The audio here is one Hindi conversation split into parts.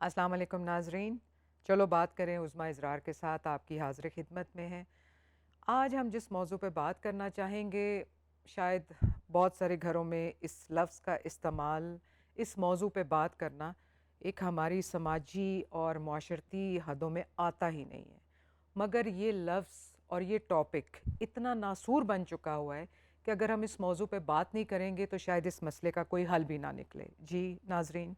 अस्सलाम वालेकुम नाजरीन। चलो बात करें उज़्मा इज़रार के साथ आपकी हाज़िर खिदमत में है। आज हम जिस मौजू पे बात करना चाहेंगे, शायद बहुत सारे घरों में इस लफ्ज़ का इस्तेमाल, इस मौजू पे बात करना एक हमारी समाजी और माशरती हदों में आता ही नहीं है। मगर ये लफ्ज़ और ये टॉपिक इतना नासूर बन चुका हुआ है कि अगर हम इस मौजू पे बात नहीं करेंगे तो शायद इस मसले का कोई हल भी ना निकले। जी नाजरीन,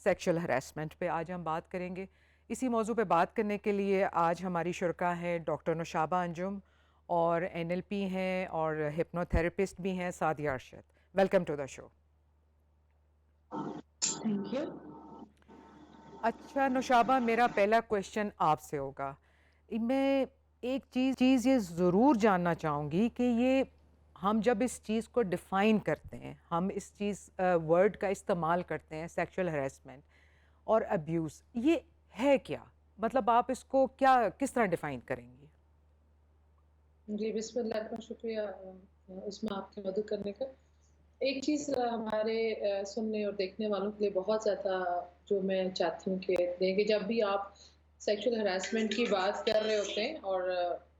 सेक्शुअल हरासमेंट पे आज हम बात करेंगे। इसी मौजू पे बात करने के लिए आज हमारी शुरका हैं डॉक्टर नौशाबा अंजुम और एनएलपी हैं और हिप्नोथेरेपिस्ट भी हैं Sadia Arshad. Welcome to the show. Thank you. अच्छा नौशाबा, मेरा पहला क्वेश्चन आपसे होगा। मैं एक चीज़ ये ज़रूर जानना चाहूँगी कि ये हम जब इस चीज़ को डिफ़ाइन करते हैं, हम इस वर्ड का इस्तेमाल करते हैं, सेक्सुअल हरेसमेंट और अब्यूज़, ये है क्या? मतलब आप इसको क्या किस तरह डिफ़ाइन करेंगी? जी, बिस्मिल्लाह का शुक्रिया उसमें आपकी मदद करने का। एक चीज़ हमारे सुनने और देखने वालों के लिए बहुत ज़्यादा जो मैं चाहती हूँ कि देखें, जब भी आप सेक्सुअल हरासमेंट की बात कर रहे होते हैं और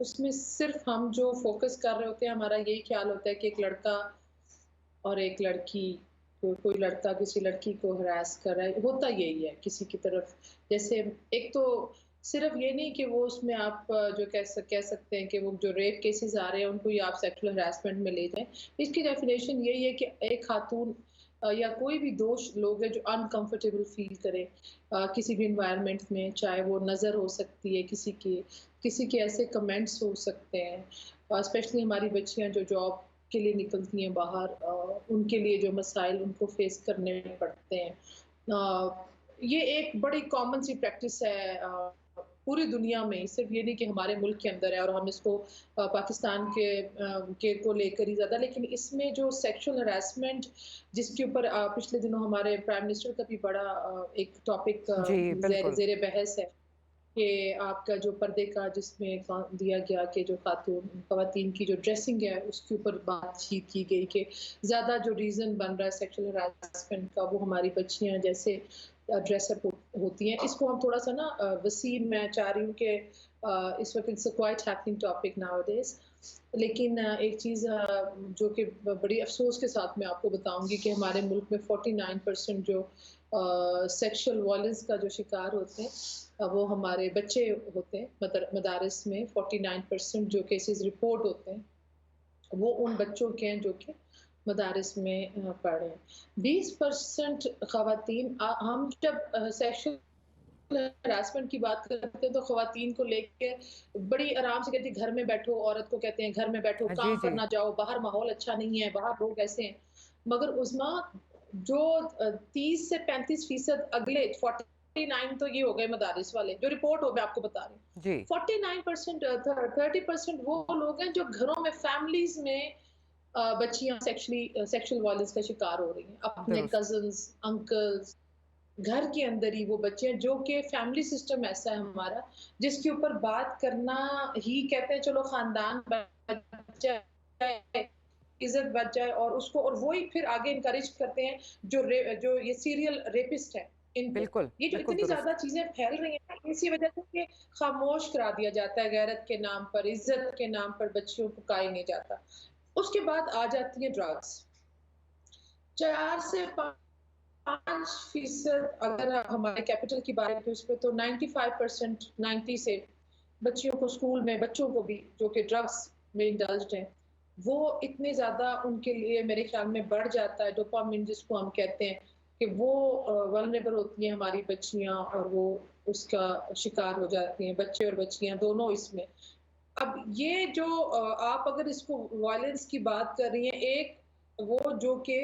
उसमें सिर्फ़ हम जो फ़ोकस कर रहे होते हैं, हमारा यही ख़्याल होता है कि एक लड़का और एक लड़की कोई लड़का किसी लड़की को हरास कर रहा है, होता यही है किसी की तरफ। जैसे एक तो सिर्फ़ ये नहीं कि वो उसमें आप जो कह सकते हैं कि वो जो रेप केसेज़ आ रहे हैं, उनको ही आप सेक्सुअल हरासमेंट में ले जाएँ। इसकी डेफ़िनेशन यही है कि एक खातून या कोई भी 2 लोग हैं जो अनकम्फ़र्टेबल फ़ील करें किसी भी एनवायरनमेंट में, चाहे वो नज़र हो सकती है किसी के ऐसे कमेंट्स हो सकते हैं। स्पेशली हमारी बच्चियाँ जो जॉब के लिए निकलती हैं बाहर, उनके लिए जो मसाइल उनको फेस करने पड़ते हैं। ये एक बड़ी कॉमन सी प्रैक्टिस है पूरी दुनिया में, सिर्फ ये नहीं कि हमारे मुल्क के अंदर है और हम इसको पाकिस्तान के को लेकर ही ज़्यादा, लेकिन इसमें जो सेक्सुअल हरासमेंट जिसके ऊपर पिछले दिनों हमारे प्राइम मिनिस्टर का भी बड़ा एक टॉपिक जी, बिल्कुल। ज़ेर बहस है कि आपका जो पर्दे का जिसमें दिया गया कि जो ख़वातीन की जो ड्रेसिंग है, उसके ऊपर बातचीत की गई कि ज़्यादा जो रीज़न बन रहा है सेक्सुअल हरासमेंट का, वो हमारी बच्चियाँ जैसे ड्रेसअप होती हैं। इसको हम थोड़ा-सा ना वसीम मैं चाह रही हूँ कि इस वक़्त it's a quite happening topic nowadays. लेकिन एक चीज़ जो कि बड़ी अफ़सोस के साथ मैं आपको बताऊँगी कि हमारे मुल्क में 49% जो सेक्सुअल वायलेंस का जो शिकार होते हैं, वो हमारे बच्चे होते हैं। मदारिस में 49% जो केसेस रिपोर्ट होते हैं, वो उन बच्चों के हैं जो कि मदारिस में पढ़ रहे हैं। 20% ख़वातीन हम जब सेक्सुअल हरासमेंट की बात करते हैं तो ख़वातीन को लेके बड़ी आराम से कहती है घर में बैठो, औरत को कहते हैं घर में बैठो, जी, काम पर जी। ना जाओ, बाहर माहौल अच्छा नहीं है, बाहर लोग ऐसे हैं। मगर उज़्मा जो 30 से 35% अगले 49 तो ये हो गए मदारिस वाले, जो रिपोर्ट हो मैं आपको बता रही हूँ। जी। 49% 30% वो लोग हैं जो घरों में फैमिलीज़ में बच्चियाँ सेक्सुअल वायलेंस का शिकार हो रही हैं। अपने दुरुस्त। कज़िन्स, अंकल्स, घर के अंदर ही वो बच्चे हैं जो कि फैमिली सिस्टम ऐसा है हमारा, जिसके ऊपर बात करना ही कहते हैं चलो खानदान बच जाए, इज़्ज़त बच जाए और उसको और वो ही फिर आगे एनकरेज करते हैं जो ये सीरियल रेपिस्ट हैं, इनको। बिल्कुल, ये जो बिल्कुल इतनी ज़्यादा दुरुस्त। चीज़ें फैल रही हैं ना, इसी वजह से कि खामोश करा दिया जाता है, गैरत के नाम पर, इज़्ज़त के नाम पर बच्चियों को कहा ही नहीं जाता। उसके बाद आ जाती है ड्रग्स। 4 से 5% अगर हमारे कैपिटल की बात करें उस पे तो 95% 90 से बच्चियों को स्कूल में बच्चों को भी जो कि ड्रग्स में इंडल्ज्ड हैं, वो इतने ज़्यादा उनके लिए मेरे ख़्याल में बढ़ जाता है डोपामाइन जिसको हम कहते हैं कि वो वल्नरेबल होती हैं हमारी बच्चियाँ और वो उसका शिकार हो जाती हैं, बच्चे और बच्चियाँ दोनों इसमें। अब ये जो आप अगर इसको वॉयलेंस की बात कर रही हैं, एक वो जो कि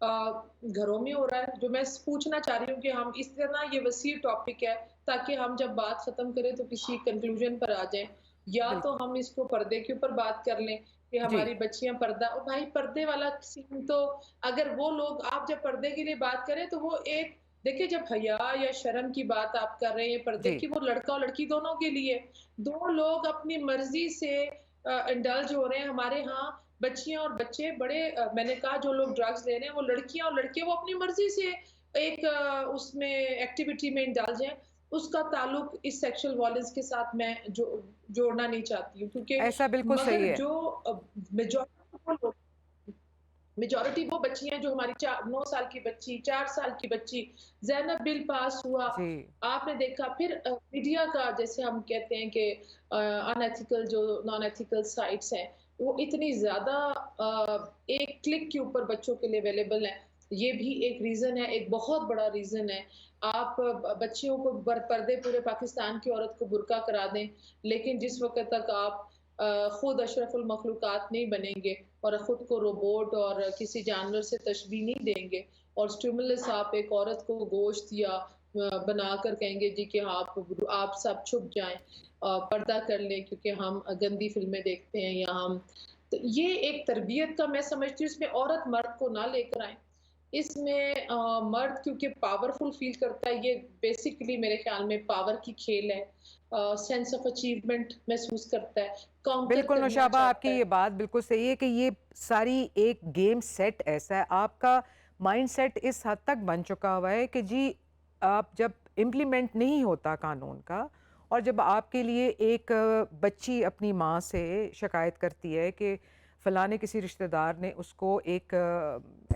घरों में हो रहा है, जो मैं पूछना चाह रही हूँ कि हम इस तरह ये वसीह टॉपिक है, ताकि हम जब बात खत्म करें तो किसी कंक्लूजन पर आ जाएँ। या तो बिल्कुल। हम इसको पर्दे के ऊपर बात कर लें कि जी। हमारी बच्चियाँ पर्दा और भाई पर्दे वाला सीन तो अगर वो लोग आप जब पर्दे के लिए बात करें तो वो एक देखिए जब हया या शर्म की बात आप कर रहे हैं पर्दे जी। की, वो लड़का और लड़की दोनों के लिए 2 लोग अपनी मर्ज़ी से इंडल्ज हो रहे हैं। हमारे यहाँ बच्चियाँ और बच्चे बड़े मैंने कहा जो लोग ड्रग्स ले रहे हैं वो लड़कियाँ और लड़के वो अपनी मर्ज़ी से एक उसमें एक्टिविटी में इंडल्ज हैं, उसका ताल्लुक इस सेक्सुअल वॉयलेंस के साथ मैं जोड़ना नहीं चाहती हूँ, क्योंकि ऐसा बिल्कुल सही मगर है। जो मेजॉरिटी वो लोग, मेजॉरिटी वो बच्चियां जो हमारी 9 साल की बच्ची, 4 साल की बच्ची, ज़ैनब बिल पास हुआ, जी, आपने देखा। फिर मीडिया का, जैसे हम कहते हैं कि अनएथिकल, जो नॉन एथिकल साइट्स हैं, वो इतनी ज़्यादा एक क्लिक के ऊपर बच्चों के लिए अवेलेबल है। ये भी एक रीज़न है, एक बहुत बड़ा रीज़न है। आप बच्चियों को पर्दे पूरे पाकिस्तान की औरत को बुर्का करा दें, लेकिन जिस वक़्त तक आप खुद अशरफुल मखलूक़ात नहीं बनेंगे और खुद को रोबोट और किसी जानवर से तशबीह नहीं देंगे, और स्टिमुलस आप एक औरत को गोश्त या बनाकर कहेंगे जी कि आप सब छुप जाएं, पर्दा कर लें क्योंकि हम गंदी फिल्में देखते हैं, या हम, तो ये एक तरबियत का, मैं समझती हूँ इसमें औरत मर्द को ना लेकर आए। इसमें मर्द क्योंकि पावरफुल फील करता है, ये बेसिकली मेरे ख्याल में पावर की खेल है। सेंस ऑफ अचीवमेंट महसूस करता है, काउंटर बिल्कुल करना नौशाबा, चाहता आपकी ये है। बात बिल्कुल सही है कि ये सारी एक गेम सेट ऐसा है, आपका माइंडसेट इस हद तक बन चुका हुआ है कि जी, आप जब इम्प्लीमेंट नहीं होता कानून का, और जब आपके लिए एक बच्ची अपनी माँ से शिकायत करती है कि फ़लाँ ने, किसी रिश्तेदार ने उसको एक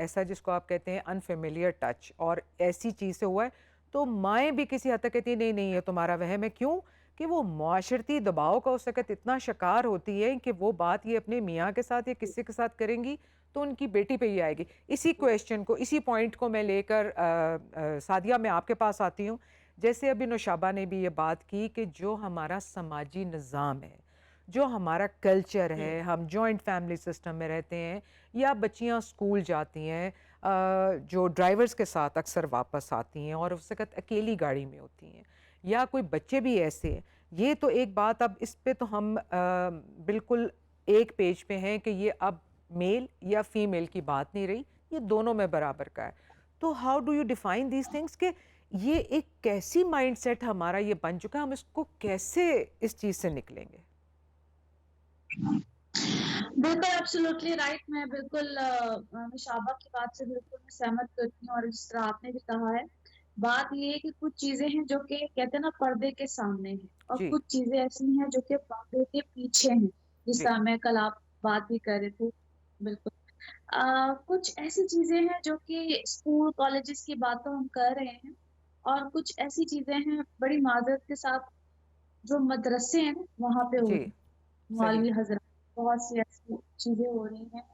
ऐसा जिसको आप कहते हैं अनफेमिलियर टच और ऐसी चीज़ से हुआ है, तो माएँ भी किसी हद तक कहती हैं नहीं, नहीं ये तुम्हारा वहम है। क्यों? कि वो माशरती दबाव का उस वक़्त इतना शिकार होती है कि वो बात ये अपने मियाँ के साथ या किसी के साथ करेंगी तो उनकी बेटी पे ही आएगी। इसी क्वेश्चन को, इसी पॉइंट को मैं लेकर सादिया, मैं आपके पास आती हूँ। जैसे अभी नौशाबा ने भी ये बात की कि जो हमारा समाजी निज़ाम है, जो हमारा कल्चर हुँ, है, हम जॉइंट फैमिली सिस्टम में रहते हैं या बच्चियाँ स्कूल जाती हैं, जो ड्राइवर्स के साथ अक्सर वापस आती हैं और उस वक़्त अकेली गाड़ी में होती हैं, या कोई बच्चे भी ऐसे हैं। ये तो एक बात, अब इस पे तो हम बिल्कुल एक पेज पे हैं कि ये अब मेल या फीमेल की बात नहीं रही, ये दोनों में बराबर का है। तो how do you define these things कि ये एक कैसी माइंडसेट हमारा ये बन चुका है, हम इसको कैसे इस चीज़ से निकलेंगे? बिल्कुल, एब्सोल्युटली राइट। मैं बिल्कुल निशाबा की बात से बिल्कुल मैं सहमत करती हूँ और जिस तरह आपने भी कहा है, बात ये है कि कुछ चीज़ें हैं जो कि कहते हैं ना पर्दे के सामने हैं और जी, कुछ चीज़ें ऐसी हैं जो कि पर्दे के पीछे हैं, जिस जी, तरह मैं कल आप बात भी कर रहे थे, बिल्कुल। कुछ ऐसी चीज़ें हैं जो कि स्कूल, कॉलेजेस की बात तो हम कर रहे हैं और कुछ ऐसी चीज़ें हैं बड़ी माज़रत के साथ जो मदरसे हैं ना, वहाँ पे हो जी, रही हैं, सही, मौलवी हज़रात, बहुत सी ऐसी चीज़ें हो रही हैं।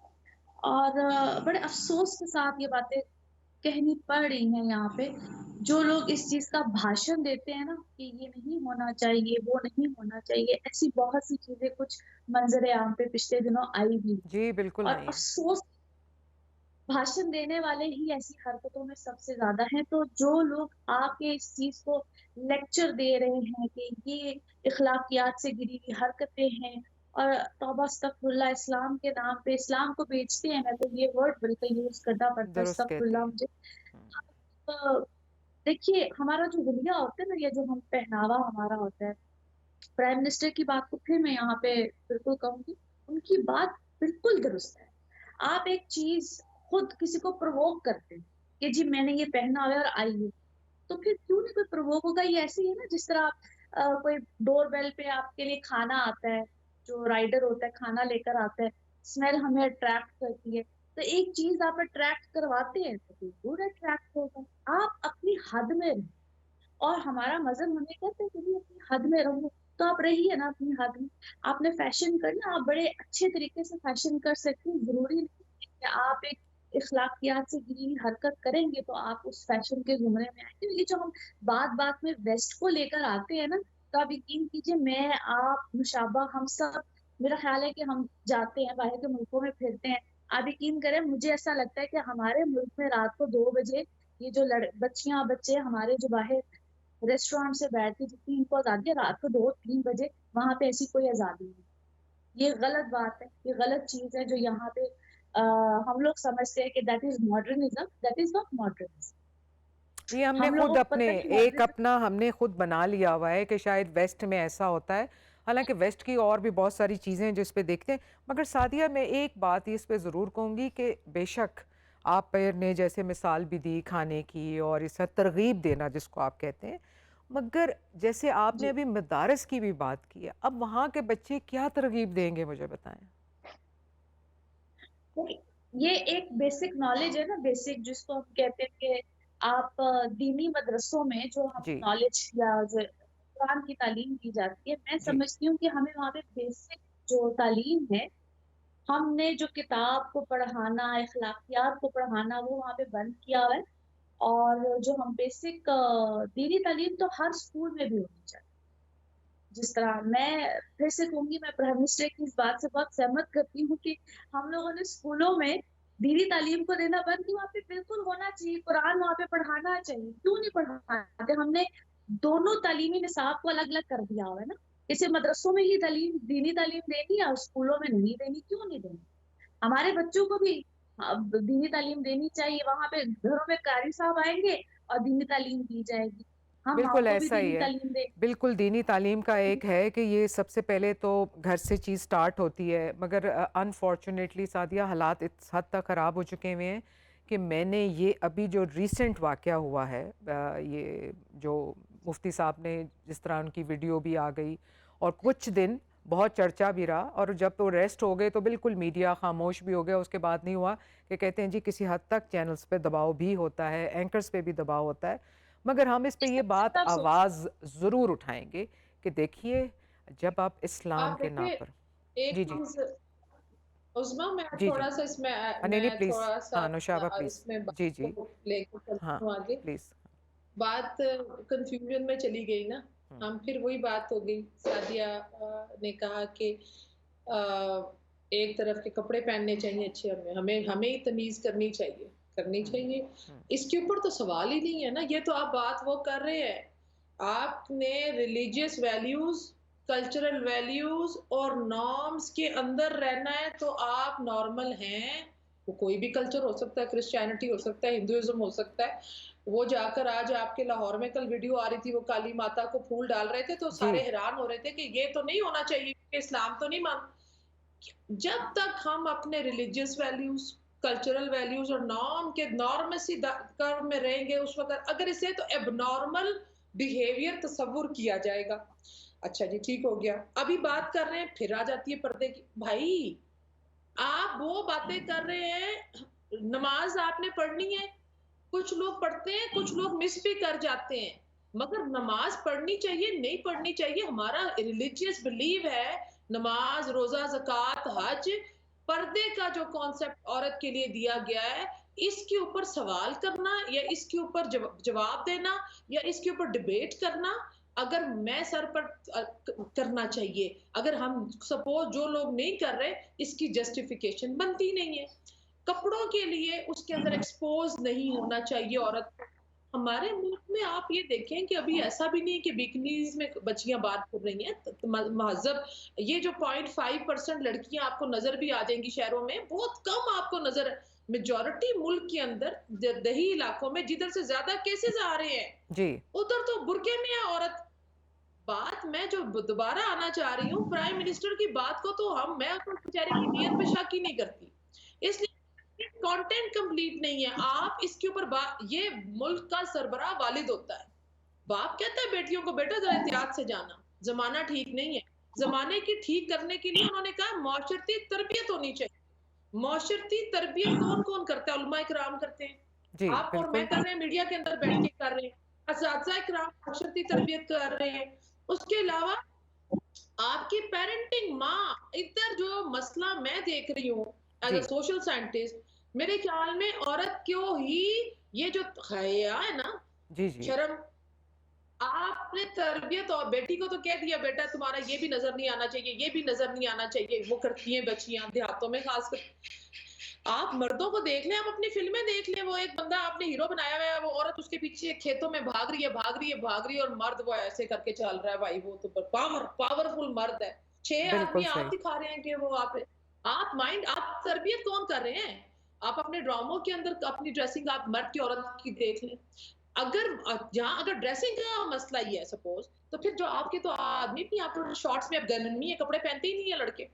और बड़े अफ़सोस के साथ ये बातें कहनी पड़ रही हैं यहाँ पे। जो लोग इस चीज़ का भाषण देते हैं ना कि ये नहीं होना चाहिए, वो नहीं होना चाहिए, ऐसी बहुत सी चीज़ें कुछ मंज़र-ए-आम पे पिछले दिनों आई भी हैं। जी, बिल्कुल और आई हैं। अफ़सोस, भाषण देने वाले ही ऐसी हरकतों में सबसे ज़्यादा हैं, तो जो लोग आके इस चीज़ को लेक्चर दे रहे हैं कि ये इख़लाक़ियात से गिरी हुई हरकतें हैं और तौबा अस्तग़फ़िरुल्लाह, इस्लाम के नाम पे इस्लाम को बेचते हैं, मैं तो ये वर्ड बिल्कुल यूज़ करना पड़ता है, दुरुस्त कहती अस्तग़फ़िरुल्लाह हैं। मुझे। हुँ, अ, देखिए हमारा जो हुलिया होता है ना, ये जो हम पहनावा हमारा होता है, प्राइम मिनिस्टर की बात तो फिर मैं यहाँ पे बिल्कुल कहूँगी, उनकी बात बिल्कुल दुरुस्त है। आप एक चीज़ खुद किसी को प्रोवोक करते हैं कि जी मैंने ये पहना हुआ है और आइए, तो फिर क्यों नहीं कोई प्रोवोक होगा? ये ऐसे ही है ना जिस तरह आप कोई डोरबेल पे आपके लिए खाना आता है, जो राइडर होता है खाना लेकर आता है, स्मेल हमें अट्रैक्ट करती है, तो एक चीज़ आप अट्रैक्ट करवाते हैं तो ज़रूर अट्रैक्ट होगा। आप अपनी हद में रहें। और हमारा मज़हब हमें कहता है कि भई अपनी हद में रहो, तो आप रहिए ना अपनी हद में। आपने फ़ैशन करना, आप बड़े अच्छे तरीके से फ़ैशन कर सकते हैं, ज़रूरी नहीं है कि आप एक इख़्लाक़ियात से घिरी हुई हरकत करेंगे तो आप उस फ़ैशन के ज़ुमरे में आएँगे। ये जो हम बात-बात में वेस्ट को लेकर आते हैं ना, तो आप यकीन कीजिए मैं, आप, मुशाबा, हम सब, मेरा ख़्याल है कि हम जाते हैं, बाहर के मुल्कों में फिरते हैं। आप यकीन करें मुझे ऐसा लगता है कि हमारे मुल्क में रात को 2 बजे ये जो बच्चियाँ, बच्चे हमारे जो बाहर रेस्टोरेंट से बैठ के जितनी इनको आज़ादी है, रात को 2-3 बजे वहाँ पे ऐसी कोई आज़ादी नहीं। ये गलत बात है, ये गलत चीज़ है जो यहाँ पे हम लोग समझते हैं कि that is modernism, that is not modernism. ये हमने हम खुद लोगों को अपने पता है कि एक मॉडर्निज़्म अपना हमने खुद बना लिया हुआ है कि शायद वेस्ट में ऐसा होता है। हालाँकि वेस्ट की और भी बहुत सारी चीज़ें हैं जिस पे देखते हैं। मगर सादिया, मैं एक बात इस पे ज़रूर कहूँगी कि बेशक आप पर ने जैसे मिसाल भी दी खाने की और इसका तरगीब देना जिसको आप कहते हैं, मगर जैसे आपने जी। अभी मदारस की भी बात की है, अब वहाँ के बच्चे क्या तरगीब देंगे मुझे बताएं। देखिए, ये एक बेसिक नॉलेज है ना, बेसिक जिसको हम कहते हैं कि आप दीनी मदरसों में जो हम जी। नॉलेज या जो कुरान की तालीम दी जाती है, मैं जी। समझती हूँ कि हमें वहाँ पे बेसिक जो तालीम है, हमने जो किताब को पढ़ाना, अखलाकियात को पढ़ाना वो वहाँ पे बंद किया हुआ है। और जो हम बेसिक दीनी तालीम तो हर स्कूल में भी होनी चाहिए। जिस तरह मैं फिर से कहूँगी, मैं प्राइम मिनिस्टर की इस बात से बहुत सहमत करती हूँ कि हम लोगों ने स्कूलों में दीनी तालीम को देना बंद किया। वहाँ पे बिल्कुल होना चाहिए, कुरान वहाँ पे पढ़ाना चाहिए। क्यों नहीं पढ़ाते? हमने दोनों तालीमी निसाब को अलग-अलग कर दिया हुआ है ना। जैसे मदरसों में ही दीनी तालीम देनी है और स्कूलों में नहीं देनी, क्यों नहीं देनी? हमारे बच्चों को भी दीनी तालीम देनी चाहिए। वहाँ पे घरों में कारी साहब आएँगे और दीनी तालीम दी जाएगी। हम माँ बिल्कुल को भी ऐसा ही दीनी है। तालीम दें। बिल्कुल दीनी तालीम का एक है कि ये सबसे पहले तो घर से चीज़ स्टार्ट होती है, मगर अनफॉर्चुनेटली सादिया हालात इस हद तक ख़राब हो चुके हुए हैं कि मैंने ये अभी जो रीसेंट वाक़या हुआ है, ये जो मुफ्ती साहब ने जिस तरह उनकी वीडियो भी आ गई और कुछ दिन बहुत चर्चा भी रहा, और जब वो अरेस्ट हो गए तो बिल्कुल मीडिया खामोश भी हो गया। उसके बाद नहीं हुआ कि कहते हैं जी किसी हद तक चैनल्स पे दबाव भी होता है, एंकर्स पे भी दबाव होता है, मगर हम इस पे ये बात आप सोच आवाज़ ज़रूर उठाएँगे कि देखिए जब आप इस्लाम आप के नाम देखिए, पर। एक जी, जी। चीज़ उज़्मा, मैं जी, जी। थोड़ा-सा इसमें नहीं, नहीं मैं प्लीज़। थोड़ा-सा हाँ, नौशाबा प्लीज़। इसमें बात जी, जी। को लेके हाँ, चलती हूँ आगे। प्लीज़। बात कन्फ्यूजन में चली गई ना, हुँ। हम फिर वही बात हो गई। सादिया ने कहा कि एक तरफ के कपड़े पहनने चाहिए अच्छे, हमें हमें हमें ही तमीज़ करनी हुँ, चाहिए। हुँ। इसके ऊपर तो सवाल ही नहीं है ना, ये तो आप बात वो कर रहे हैं। आपने रिलीजियस वैल्यूज़, कल्चरल वैल्यूज़ और नॉर्म्स के अंदर रहना है तो आप नॉर्मल हैं। वो कोई भी कल्चर हो सकता है, क्रिश्चियनिटी हो सकता है, हिंदुइज़्म हो सकता है। वो जाकर आज आपके लाहौर में कल वीडियो आ रही थी, वो काली माता को फूल डाल रहे थे, तो जी। सारे हैरान हो रहे थे कि ये तो नहीं होना चाहिए, क्योंकि इस्लाम तो नहीं मान। जब तक हम अपने रिलीजियस वैल्यूज़, कल्चरल वैल्यूज़ और नॉर्म के नॉर्मेसी कर्व में रहेंगे, उस वक़्त अगर इसे तो एबनॉर्मल बिहेवियर तस्वुर किया जाएगा। अच्छा जी, ठीक हो गया। अभी बात कर रहे हैं, फिर आ जाती है पर्दे की। भाई, आप वो बातें कर रहे हैं, नमाज़ आपने पढ़नी है, कुछ लोग पढ़ते हैं, कुछ लोग मिस भी कर जाते हैं। मगर नमाज़ पढ़नी चाहिए, नहीं पढ़नी चाहिए, हमारा रिलीजियस बिलीव है, नमाज़, रोज़ा, ज़कात, हज, पर्दे का जो कॉन्सेप्ट औरत के लिए दिया गया है, इसके ऊपर सवाल करना या इसके ऊपर जवाब देना या इसके ऊपर डिबेट करना, अगर मैं सर पर करना चाहिए। अगर हम सपोज़ जो लोग नहीं कर रहे, इसकी जस्टिफिकेशन बनती नहीं है। कपड़ों के लिए उसके अंदर एक्सपोज़ नहीं होना चाहिए औरत को। हमारे मुल्क में आप ये देखें कि अभी ऐसा भी नहीं है कि बिकिनीज़ में बच्चियाँ बात कर रही हैं। त त म महज़ब ये जो 0.5% लड़कियाँ आपको नज़र भी आ जाएँगी शहरों में, बहुत कम आपको नज़र। मेजॉरिटी मुल्क के अंदर दही इलाकों में जिधर से ज़्यादा केसेज़ आ रहे हैं, जी। उधर तो बुर्के में है औरत। बात मैं जो दोबारा आना चाह रही हूँ, प्राइम मिनिस्टर की बात को तो मैं तो बेचारे की नीयत पे शक ही नहीं करती। इसलिए कंटेंट कंप्लीट नहीं है। आप इसके ऊपर ये मुल्क का सरबराह वालिद होता है। बाप कहता है बेटियों को, बेटा ज़रा एहतियात से जाना, ज़माना ठीक नहीं है। ज़माने की ठीक करने के लिए उन्होंने कहा माशरती तरबियत होनी चाहिए। माशरती तरबियत कौन-कौन करता है? उलमा इकराम करते हैं। जी, आप और मैं बिल्कुल। कर रहे हैं, मीडिया के अंदर बैठ के कर रहे हैं। असातिज़ा इकराम माशरती तरबियत कर रहे हैं। उसके अलावा आपकी पेरेंटिंग माँ, इधर जो मसला मैं देख रही हूँ एज अ जी। सोशल साइंटिस्ट, मेरे ख्याल में औरत क्यों ही ये जो हया है ना, जी, जी। शर्म, आपने तरबियत और बेटी को तो कह दिया बेटा तुम्हारा ये भी नजर नहीं आना चाहिए, ये भी नजर नहीं आना चाहिए। वो करती हैं बच्चियां देहातों में खासकर। आप मर्दों को देख लें, आप अपनी फिल्में देख लें, वो एक बंदा आपने हीरो बनाया हुआ है, वो औरत उसके पीछे खेतों में भाग रही है, भाग रही है, भाग रही है, और मर्द वो ऐसे करके चल रहा है। भाई वो तो पावरफुल मर्द है। 6 बिल्कुल आदमी आप सही। दिखा रहे हैं कि वो आप तरबियत कौन कर रहे हैं? आप अपने ड्रामों के अंदर अपनी ड्रेसिंग आप मर्द की औरत की देख लें। जहाँ अगर ड्रेसिंग का मसला ही है सपोज, तो फिर जो आपके तो आदमी भी, आप शॉर्ट्स में, अब गर्मी है, कपड़े पहनते ही नहीं है लड़के।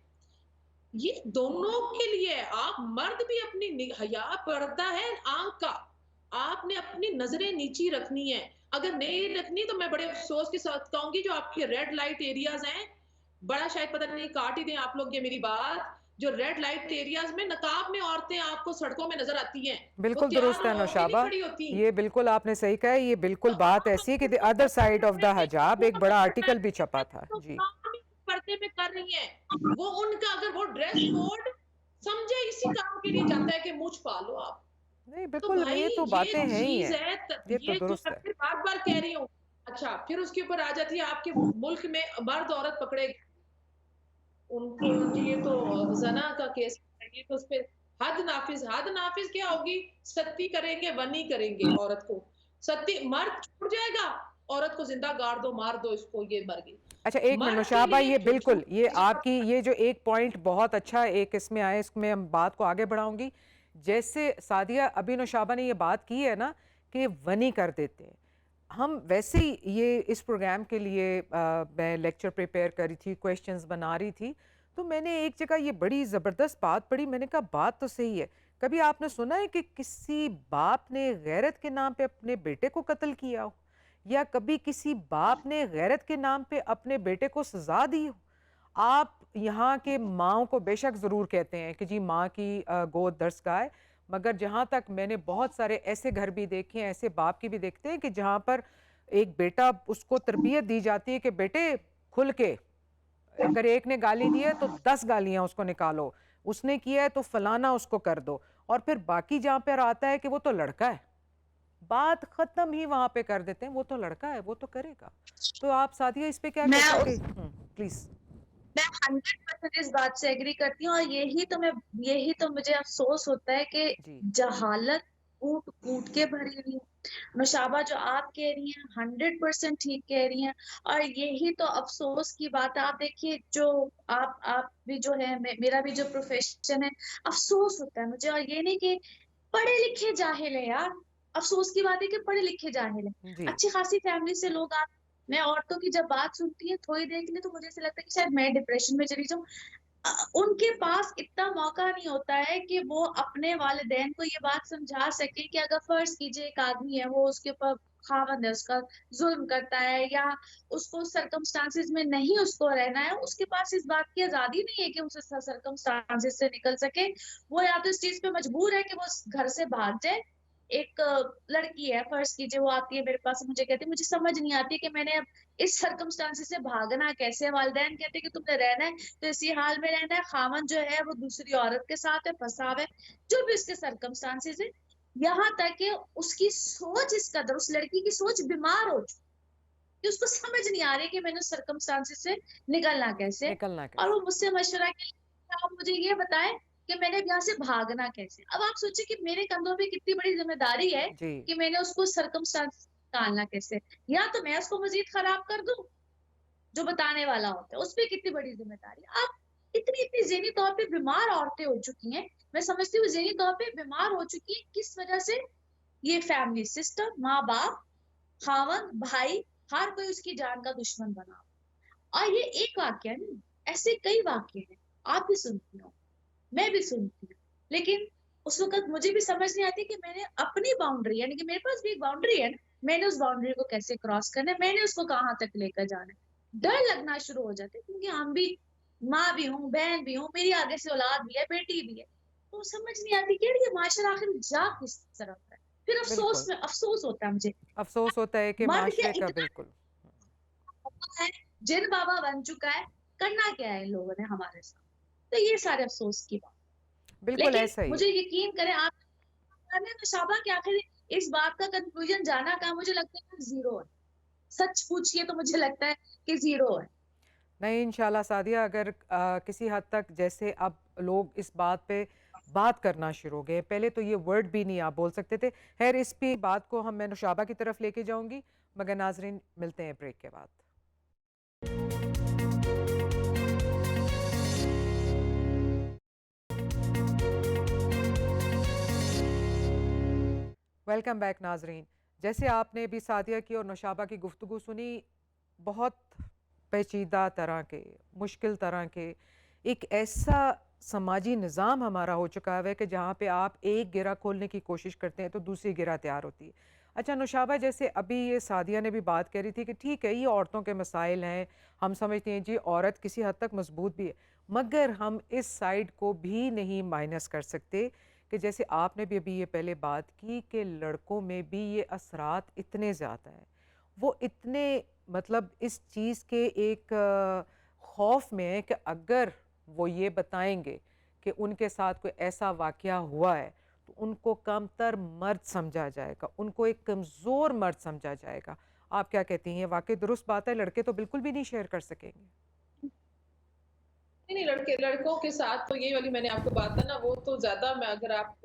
ये दोनों के लिए है। आप मर्द भी अपनी हया पर्दा है आंख का, आपने अपनी नजरें नीची रखनी है। अगर नहीं रखनी तो मैं बड़े अफसोस के साथ कहूंगी, जो आपके रेड लाइट एरियाज हैं, बड़ा शायद पता नहीं काट ही दें आप लोग ये मेरी बात, जो रेड लाइट एरियाज में नकाब में औरतें आपको सड़कों में नजर आती हैं, वो बिल्कुल तैयार दुरुस्त है होके नहीं नौशाबा, खड़ी होती। ये बिल्कुल आपने सही कहा है। ये तो बिल्कुल बात आप ऐसी है कि द अपने अदर साइड ऑफ द पर्दे में हजाब, वो एक अगर बड़ा आर्टिकल भी प्रोटेक्ट छपा है था तो जी। काम ही पर्दे में कर रही है। वो उनका अगर वो ड्रेस कोड समझे इसी काम के लिए जाता है कि मुझ पालो आप। नहीं तो बिल्कुल, भाई ये तो ये बातें हैं ही चीज हैं, है ये तो ये जो दुरुस्त मैं है। फिर बार बार कह रही हूँ। अच्छा, फिर उसके ऊपर आ जाती है आपके मुल्क में मर्द औरत पकड़े उनको, ये तो जना का केस है, ये तो उसपे हद नाफिज क्या होगी? सत्ती करेंगे, वनी करेंगे औरत को। सत्ती मर्द छूट जाएगा, औरत को जिंदा गाड़ दो, मार दो इसको, ये मर गई। अच्छा एक मिनट मर्द के नौशाबा, लिए ये बिल्कुल, छूट ये दीजिए। आपकी ये जो एक पॉइंट बहुत अच्छा एक इसमें आया, इसमें हम बात को आगे बढ़ाऊंगी। जैसे सादिया अभी नौशाबा ने ये बात की है ना कि वनी कर देते हैं, हम वैसे ही ये इस प्रोग्राम के लिए मैं लेक्चर प्रिपेयर करी थी, क्वेश्चंस बना रही थी, तो मैंने एक जगह ये बड़ी ज़बरदस्त बात पढ़ी। मैंने कहा बात तो सही है। कभी आपने सुना है कि किसी बाप ने गैरत के नाम पे अपने बेटे को कत्ल किया हो, या कभी किसी बाप ने गैरत के नाम पे अपने बेटे को सजा दी हो? आप यहाँ के माँओं को बेशक ज़रूर कहते हैं कि जी माँ की गोद दरसगाह है, मगर जहाँ तक मैंने बहुत सारे ऐसे घर भी देखे हैं, ऐसे बाप की भी देखते हैं कि जहाँ पर एक बेटा, उसको तरबियत दी जाती है कि बेटे खुल के, अगर एक ने गाली दी है तो 10 गालियाँ उसको निकालो, उसने किया है तो फलाना उसको कर दो, और फिर बाकी जहाँ पर आता है कि वो तो लड़का है, बात खत्म ही वहां पे कर देते हैं, वो तो लड़का है, वो तो करेगा। तो आप सादिया इस पे क्या मैं कहते हैं कि उस प्लीज। मैं 100% इस बात से एग्री करती हूँ, और यही तो मुझे अफसोस होता है कि जी जहालत कूट कूट के भरी हुई है। नौशाबा जो आप कह रही हैं 100% ठीक कह रही हैं, और यही तो अफसोस की बात है। आप देखिए, जो आप भी जो है, मेरा भी जो प्रोफेशन है, अफसोस होता है मुझे। और ये नहीं कि पढ़े लिखे जाहिल है यार, अफसोस की बात है कि पढ़े लिखे जाहिल है, जी अच्छी खासी फैमिली से लोग आ। मैं औरतों की जब बात सुनती है थोड़ी देर के लिए, तो मुझे ऐसा लगता है कि शायद मैं डिप्रेशन में चली जाऊं। उनके पास इतना मौका नहीं होता है कि वो अपने वालिदैन को ये बात समझा सके कि अगर फर्ज कीजिए एक आदमी है, वो उसके ऊपर खावंद है, उसका जुल्म करता है, या उसको सरकमस्टांसिस में नहीं उसको रहना है, उसके पास इस बात की आजादी नहीं है कि उसे सरकमस्टांसिस से निकल सके। वो या तो इस चीज पे मजबूर है कि वो घर से भाग जाए। एक लड़की है, फर्ज कीजिए, वो आती है मेरे पास, मुझे कहती है मुझे समझ नहीं आती कि मैंने अब इस सरकमस्टांसिस से भागना कैसे। वालिदैन कहते हैं कि तुमने रहना है तो इसी हाल में रहना है, खामन जो है वो दूसरी औरत के साथ है, फंसा हुआ है, जो भी उसके सरकमस्टांसिस है। यहाँ तक कि उसकी सोच, इस कदर उस लड़की की सोच बीमार हो चुकी कि उसको समझ नहीं आ रही कि मैंने सरकमस्टांसिस से निकलना कैसे। निकलना और वो कैसे। मुझसे मशवरा के लिए, आप मुझे ये बताएं कि मैंने यहाँ से भागना कैसे। अब आप सोचिए कि मेरे कंधों पे कितनी बड़ी जिम्मेदारी है जी कि मैंने उसको सरकमस्टांसिस निकालना कैसे। या तो मैं उसको मजीद खराब कर दूं, जो बताने वाला होता है उस पर कितनी बड़ी जिम्मेदारी। आप इतनी इतनी ज़हनी तौर पे बीमार औरतें हो चुकी हैं, मैं समझती हूँ ज़हनी तौर पे बीमार हो चुकी है, किस वजह से? ये फैमिली सिस्टम, माँ बाप, खावन, भाई, हर कोई उसकी जान का दुश्मन बना। और ये एक वाक्य नहीं, ऐसे कई वाक्य हैं। आप भी सुनती हो, मैं भी सुनती हूँ, लेकिन उस वक्त मुझे भी समझ नहीं आती कि मैंने अपनी बाउंड्री, यानी कि मेरे पास भी एक बाउंड्री है ना, मैंने उस बाउंड्री को कैसे क्रॉस करना है, मैंने उसको कहाँ तक लेकर जाना है। डर लगना शुरू हो जाता है, क्योंकि हम भी, माँ भी हूँ, बहन भी हूँ, मेरी आगे से औलाद भी है, बेटी भी है। तो समझ नहीं आती कि यार ये माशरा आखिर जा किस तरफ है। फिर बिल्कुल, अफसोस होता है मुझे। अफसोस होता है कि मर्द क्या माशरे का, इतना बिल्कुल है, जिन बाबा बन चुका है, करना क्या है इन लोगों ने हमारे साथ। तो ये सारे अफसोस की बात। बिल्कुल लेकिन ऐसा ही है। मुझे यकीन करें आप, मैंने तो शाबा के आखिर इस बात का कंक्लूजन जाना का, मुझे लगता है जीरो है। सच पूछिए तो मुझे लगता है कि जीरो है। नहीं इंशाल्लाह सादिया, अगर किसी हद तक जैसे अब लोग इस बात पे बात करना शुरू हो गए, पहले तो ये वर्ड भी नहीं आप बोल सकते थे। खैर इस पे बात को मैं नुशाबा की तरफ लेके जाऊंगी, मगर नाजरीन मिलते हैं ब्रेक के बाद। वेलकम बैक नाजरीन। जैसे आपने भी सादिया की और नौशाबा की गुफ्तगू सुनी, बहुत पेचीदा तरह के, मुश्किल तरह के, एक ऐसा समाजी निज़ाम हमारा हो चुका है कि जहाँ पे आप एक गिरा खोलने की कोशिश करते हैं तो दूसरी गिरा तैयार होती है। अच्छा नुशाबा, जैसे अभी ये सादिया ने भी बात करी थी कि ठीक है ये औरतों के मसाइल हैं, हम समझते हैं जी औरत किसी हद तक मजबूत भी है, मगर हम इस साइड को भी नहीं माइनस कर सकते कि जैसे आपने भी अभी ये पहले बात की कि लड़कों में भी ये असरात इतने ज़्यादा हैं, वो इतने मतलब इस चीज़ के एक खौफ में है कि अगर वो ये बताएंगे कि उनके साथ कोई ऐसा वाक़या हुआ है तो उनको कमतर मर्द समझा जाएगा, उनको एक कमज़ोर मर्द समझा जाएगा। आप क्या कहती हैं, ये वाक़ई दुरुस्त बात है? लड़के तो बिल्कुल भी नहीं शेयर कर सकेंगे। नहीं, नहीं, लड़कों के साथ तो ये वाली मैंने आपको बात है ना, वो तो ज़्यादा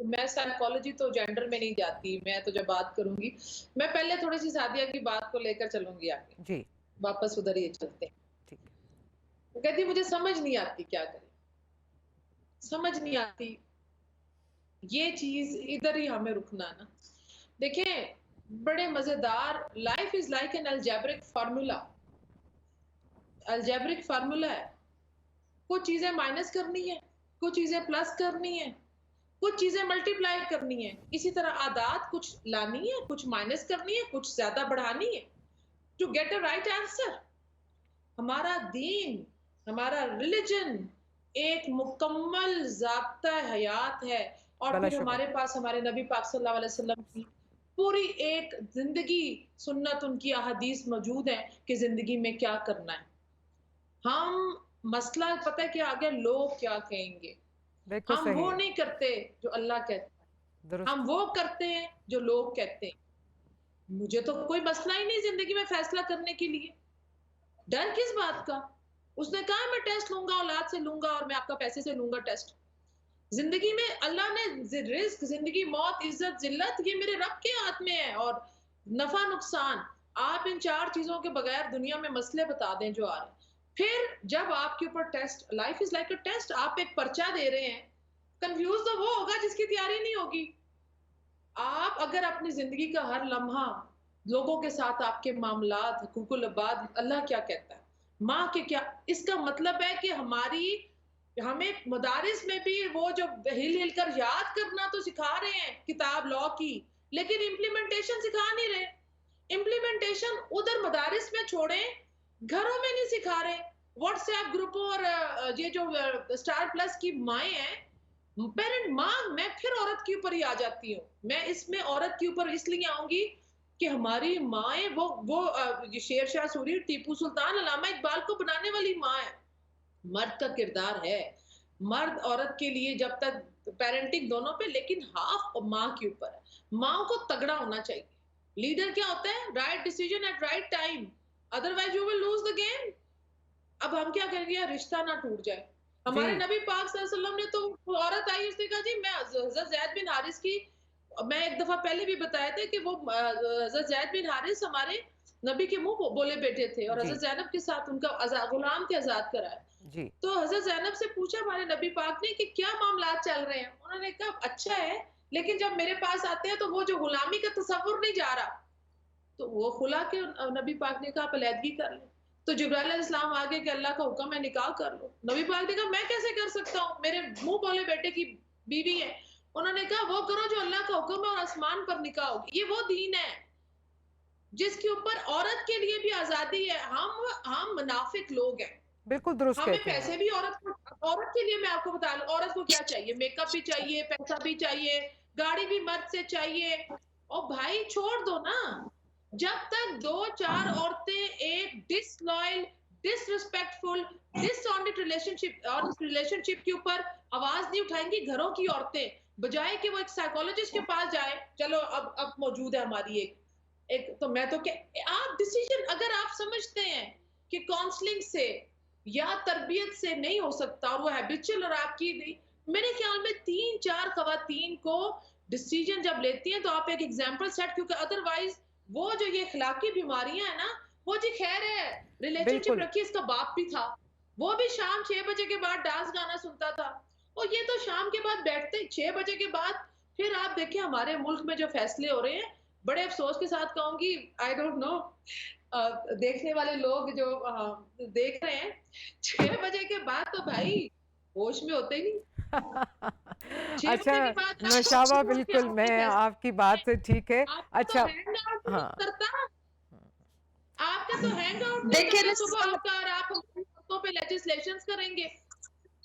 मैं साइकोलॉजी तो जेंडर में नहीं जाती, मैं तो जब बात करूँगी, मैं पहले थोड़ी-सी सादिया की बात को लेकर चलूँगी आगे, जी, वापस उधर ही चलते हैं। ठीक है। वो कहती है मुझे समझ नहीं आती क्या करें? समझ नहीं आती, ये चीज़ इधर ही हमें रुकना ना। देखें, बड़े मज़ेदार life is like an algebraic formula है। कुछ चीज़ें माइनस करनी है, कुछ चीज़ें प्लस करनी है, कुछ चीज़ें मल्टीप्लाई करनी है। इसी तरह आदात कुछ लानी है, कुछ माइनस करनी है, कुछ ज़्यादा बढ़ानी है, to get a right answer. हमारा दीन, हमारा रिलिजन एक मुकम्मल ज़ाब्ता हयात है और बड़ा फिर शुक्र। हमारे पास हमारे नबी पाक सल्लल्लाहु अलैहि वसल्लम की पूरी एक ज़िंदगी सुन्नत उनकी अहादीस मौजूद है कि ज़िंदगी में क्या करना है। हम मसला पता है क्या आ गया, लोग क्या कहेंगे? बिल्कुल हम सही वो है, नहीं करते जो अल्लाह कहता है, हम दुरुस्त। वो करते हैं जो लोग कहते हैं। मुझे तो कोई मसला ही नहीं ज़िंदगी में फैसला करने के लिए, डर किस बात का? उसने कहा मैं टेस्ट लूँगा, औलाद से लूँगा और मैं आपका पैसे से लूँगा टेस्ट। ज़िंदगी में अल्लाह ने रिज़्क, ज़िंदगी, मौत, इज़्ज़त, ज़िल्लत ये मेरे रब के हाथ में है और नफ़ा-नुकसान, आप इन 4 चीज़ों के बगैर दुनिया में मसले बता दें जो आ रहे हैं। फिर जब आपके ऊपर test, life is like a test, आप एक पर्चा दे रहे हैं, कन्फ्यूज़ तो वो होगा जिसकी तैयारी नहीं होगी। आप अगर अपनी ज़िंदगी का हर लम्हा, लोगों के साथ आपके मामलात, हुकूकुल इबाद, अल्लाह क्या कहता है? माँ के क्या, इसका मतलब है कि हमें मदारिस में भी वो जो हिल-हिल कर याद करना तो सिखा रहे हैं, किताब लॉ की, लेकिन इम्प्लीमेंटेशन सिखा नहीं रहे। इम्प्लीमेंटेशन उधर मदारिस में छोड़ें, घरों में नहीं सिखा रहे। व्हाट्सएप ग्रुपों और ये जो स्टार प्लस की माएँ हैं, पेरेंट माँ, मैं फिर औरत के ऊपर ही आ जाती हूँ। मैं इसमें औरत के ऊपर इसलिए आऊँगी कि हमारी माएँ ये शेरशाह सूरी, टीपू सुल्तान, अल्लामा इकबाल को बनाने वाली माँ है। मर्द का किरदार है। मर्द औरत के लिए जब तक पेरेंटिंग दोनों पे, लेकिन हाफ माँ के ऊपर है। माँ को तगड़ा होना चाहिए। लीडर क्या होता है? Right decision at right time, otherwise you will lose the game. अब हम क्या करेंगे यार, रिश्ता ना टूट जाए। हमारे जी, नबी पाक सल्लल्लाहु अलैहि वसल्लम ने तो, वो औरत आई उसने कहा जी मैं हज़रत ज़ैद बिन हारिस की, मैं एक दफ़ा पहले भी बताया था कि वो हज़रत ज़ैद बिन हारिस हमारे नबी के मुँह बोले बेटे थे और जी, हज़रत ज़ैनब के साथ उनका गुलाम थे, आज़ाद कराया। जी, तो हज़रत ज़ैनब से पूछा हमारे नबी पाक ने कि क्या मामलात चल रहे हैं? उन्होंने कहा अच्छा है, लेकिन जब मेरे पास आते हैं तो वो जो गुलामी का तसव्वुर नहीं जा रहा। तो वो खुला के नबी पाक ने कहा आप अलैदगी कर लें। तो जिब्राइल अलैहिस्सलाम आगे कि अल्लाह का हुक्म है, निकाह कर लो। नबी पाक ने कहा मैं कैसे कर सकता हूँ? मेरे मुँह बोले बेटे की बीवी है। उन्होंने कहा वो करो जो अल्लाह का हुक्म है और आसमान पर निकाह होगी। ये वो दीन है जिसके ऊपर औरत के लिए भी आज़ादी है। हम मुनाफिक लोग हैं। बिल्कुल दुरुस्त हमें कहती हैं पैसे आप। भी औरत के लिए मैं आपको बता दूँ, औरत को क्या चाहिए? मेकअप भी चाहिए, पैसा भी चाहिए, गाड़ी भी मर्द से चाहिए। और भाई छोड़ दो ना, जब तक 2-4 औरतें एक डिसलॉयल, डिसरिस्पेक्टफुल, डिसऑनेस्ट रिलेशनशिप के ऊपर आवाज़ नहीं उठाएँगी घरों की औरतें, बजाए कि वो एक साइकोलॉजिस्ट के पास जाए, चलो अब मौजूद है हमारी एक एक तो मैं तो क्या आप डिसीज़न अगर आप समझते हैं कि काउंसलिंग से या तरबियत से नहीं हो सकता और वो हैबिचुअल और आपकी नहीं, मेरे ख्याल में 3-4 खवातीन को डिसीजन जब लेती हैं तो आप एक एग्जांपल सेट, क्योंकि अदरवाइज वो जो ये इखलाकी बीमारियां है ना, वो जी खैर है, रिलेशनशिप बिल्कुल, रखी, इसका बाप भी था, वो भी शाम 6 बजे के बाद डांस गाना सुनता था और ये तो शाम के बाद बैठते 6 बजे के बाद। फिर आप देखिए हमारे मुल्क में जो फैसले हो रहे हैं, बड़े अफसोस के साथ कहूंगी, आई डोंट नो, देखने वाले लोग जो देख रहे हैं 6 बजे के बाद तो भाई होश में होते ही नहीं। 6 अच्छा, बजे के बाद आप नौशाबा छोड़ के बिल्कुल आओगे मैं कैसे? आपकी बात से ठीक है। आपका तो अच्छा, हैंग आउट नहीं हाँ, करता, आपका तो हैंग आउट नहीं देखिए करता सुबह रिश्वत आपका, और आप हमारी बातों पे लेजिस्लेशंस करेंगे।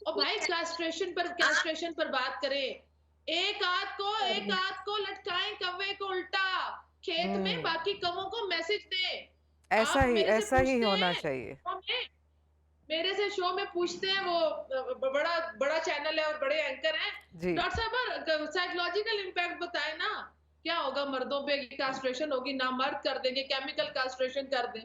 और भाई आप कैस्ट्रेशन पर बात करें, एक आध को लटकाएं कौवे को उल्टा खेत में, हम्म, बाकी कौवों को मैसेज दें। ऐसा आप ही मेरे से ऐसा ही पूछते होना हैं चाहिए। शो में, मेरे से शो में पूछते हैं, वो बड़ा बड़ा चैनल है और बड़े एंकर हैं, जी। डॉक्टर साहब साइकोलॉजिकल इम्पैक्ट बताए ना, क्या होगा मर्दों पे, कास्ट्रेशन होगी ना, मर्द कर देंगे, केमिकल कास्ट्रेशन कर दें।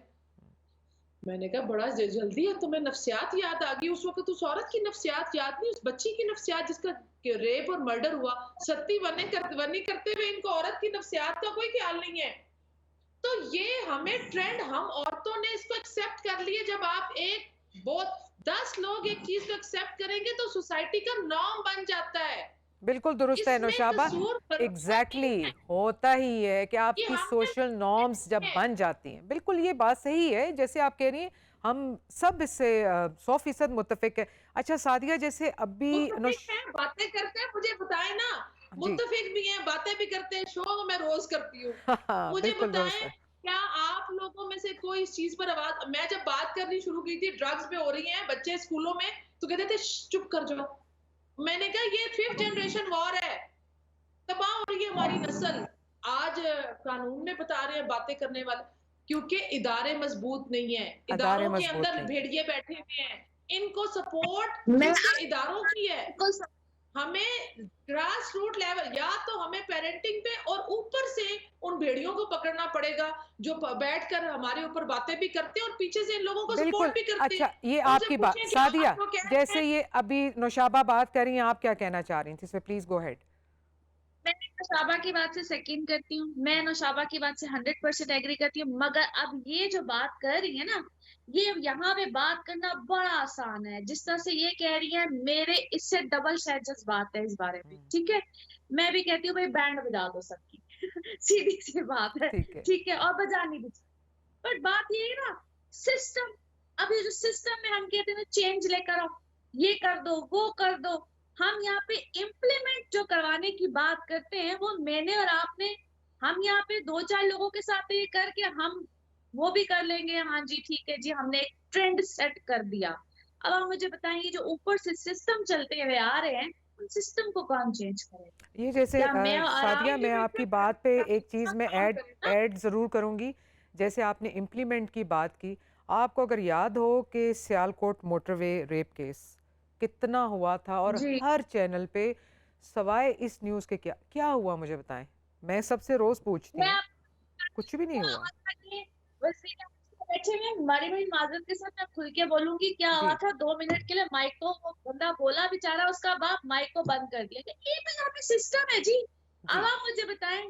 मैंने कहा बड़ा जल्दी है तुम्हें नफ्सियात याद आ गई, उस वक्त उस औरत की नफ्सियात याद नहीं, उस बच्ची की नफ्सियात जिसका रेप और मर्डर हुआ, सती वरनी करते हुए इनको औरत की नफ्सियात का कोई ख्याल नहीं है। तो ये हमें ट्रेंड, हम औरतों ने इसको एक्सेप्ट कर लिए। जब आप एक बहुत 10 लोग एक चीज को एक्सेप्ट करेंगे तो सोसाइटी का नॉर्म बन जाता है। बिल्कुल दुरुस्त है इसमें नौशाबा। कसूर बनता नहीं एग्जैक्टली है होता ही है कि कि आपकी हमने सोशल नॉर्म्स जब है। बन जाती हैं, बिल्कुल ये बात सही है जैसे आप कह रही हैं। हम सब इससे 100% मुत्तफिक है। अच्छा सादिया, जैसे अभी मुत्तफिक हैं, बातें करते हैं, मुझे बताएं ना। जी। मुत्तफिक भी हैं, बातें भी करते हैं, शो मैं रोज करती हूँ। हाँ, मुझे बिल्कुल दुरुस्त बताएं, है। क्या आप लोगों में से कोई इस चीज पर आवाज, मैं जब बात करनी शुरू की थी ड्रग्स पे हो रही है बच्चे स्कूलों में, तो कहते थे चुप कर जाओ। मैंने कहा ये 5th जनरेशन वॉर है, तबाह हो रही है हमारी नस्ल। आज कानून में बता रहे हैं बातें करने वाले, क्योंकि इदारे मजबूत नहीं है, अदारे इदारों के मजबूत अंदर नहीं है। भेड़िए बैठे हुए हैं, इनको सपोर्ट मैं दूसरे इदारों की है। बिल्कुल हमें ग्रास रूट लेवल, या तो हमें पेरेंटिंग पे और ऊपर से उन भेड़ियों को पकड़ना पड़ेगा जो बैठकर हमारे ऊपर बातें भी करते हैं और पीछे से इन लोगों को बिल्कुल। सपोर्ट भी करते अच्छा, हैं। ये उनसे आपकी बात पूछें कि सादिया, आपको क्या है। जैसे ये अभी नौशाबा बात कर रही हैं, आप क्या कहना चाह रही थी, प्लीज गो हेड। मैं नौशाबा की बात से सेकंड करती हूँ, मैं नौशाबा की बात से 100% एग्री करती हूँ, मगर अब ये जो बात कर रही है ना, ये यहाँ पे बात करना बड़ा आसान है। जिस तरह से ये कह रही है, मेरे इससे डबल शायद जज्बात है इस बारे में, ठीक है। मैं भी कहती हूँ भाई बैंड बजा दो सबकी सीधी सी बात है, ठीक है। ठीक है, और बजानी भी। पर बात ये है ना, सिस्टम, अब ये जो सिस्टम में हम कहते हैं चेंज लेकर आओ, ये कर दो वो कर दो, हम यहाँ पे इम्प्लीमेंट जो करवाने की बात करते हैं वो मैंने और आपने, हम यहाँ पे 2-4 लोगों के साथ ये करके हम वो भी कर लेंगे, हाँ जी ठीक है जी, हमने एक ट्रेंड सेट कर दिया। अब आप मुझे बताएंगे जो ऊपर से सिस्टम चलते हुए आ रहे हैं, उन सिस्टम को कौन चेंज करेगा? ये जैसे या मैं और आप सादिया, मैं आपकी बात पे एक चीज़ में काम ऐड करें ना। ऐड ज़रूर करूँगी। जैसे आपने इम्प्लीमेंट की बात की, आपको अगर याद हो कि सियालकोट मोटरवे रेप केस कितना हुआ था, और जी हर चैनल पे सवाए इस न्यूज़ के क्या क्या हुआ मुझे बताएं। मैं सबसे रोज़ पूछती मैं हूँ, कुछ भी नहीं हुआ। बैठे हुए बड़ी बड़ी माजरत के साथ मैं खुल के बोलूंगी क्या हुआ जी। था। 2 मिनट के लिए माइक को वो बंदा बोला बेचारा, उसका बाप माइक को बंद कर दिया। ये भी यहाँ पे सिस्टम है जी। अब जी। आप मुझे बताएं,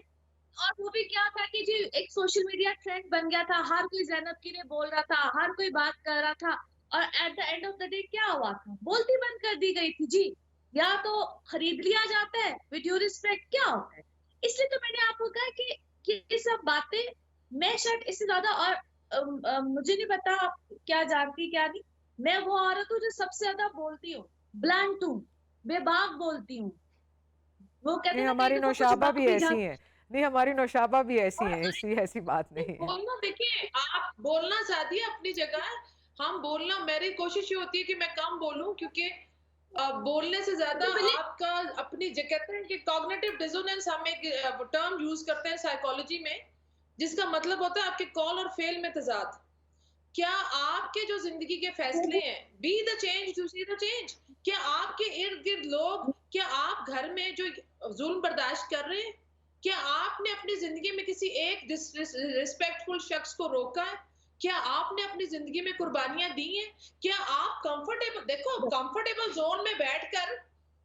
और वो भी क्या था कि जी एक सोशल मीडिया ट्रेंड बन गया था, हर कोई ज़ैनब के लिए बोल रहा था, हर कोई बात कर रहा था, और at the end of the day क्या हुआ था, बोलती बंद कर दी गई थी जी। या तो खरीद लिया जाता है विद ड्यू रिस्पेक्ट, क्या होता है। इसलिए तो मैंने आपको कहा कि ये सब बातें, मैं शायद इससे ज्यादा, और मुझे नहीं पता आप क्या जानती क्या नहीं, मैं वो औरत हूँ जो सबसे ज्यादा बोलती हूँ, ब्लंट हूँ, बेबाक बोलती हूँ। वो कहते नहीं, हैं ना कहीं हमारी पे कुछ नौशाबा बक भी भी ऐसी जाता हैं। नहीं, हमारी नौशाबा भी ऐसी है। हैं, ऐसी ऐसी बात नहीं, नहीं है। बोलना देखिए, आप बोलना चाहती है अपनी जगह है। हम बोलना, मेरी कोशिश ये होती है कि मैं कम बोलूं, क्योंकि बोलने से ज्यादा बिलीव आपका अपनी कहते हैं कि कॉग्निटिव डिसोनेंस, हम एक टर्म यूज करते हैं साइकोलॉजी में, जिसका मतलब होता है आपके कॉल और फेल में तजाद। क्या आपके जो जिंदगी के फैसले हैं, be the change to see the change, क्या आपके इर्द गिर्द लोग, क्या आप घर में जो जुल्म बर्दाश्त कर रहे हैं, क्या आपने अपनी जिंदगी में किसी एक रिस्पेक्टफुल शख्स को रोका है, क्या आपने अपनी जिंदगी में कुर्बानियां दी हैं, क्या आप कंफर्टेबल, देखो कंफर्टेबल जोन में बैठकर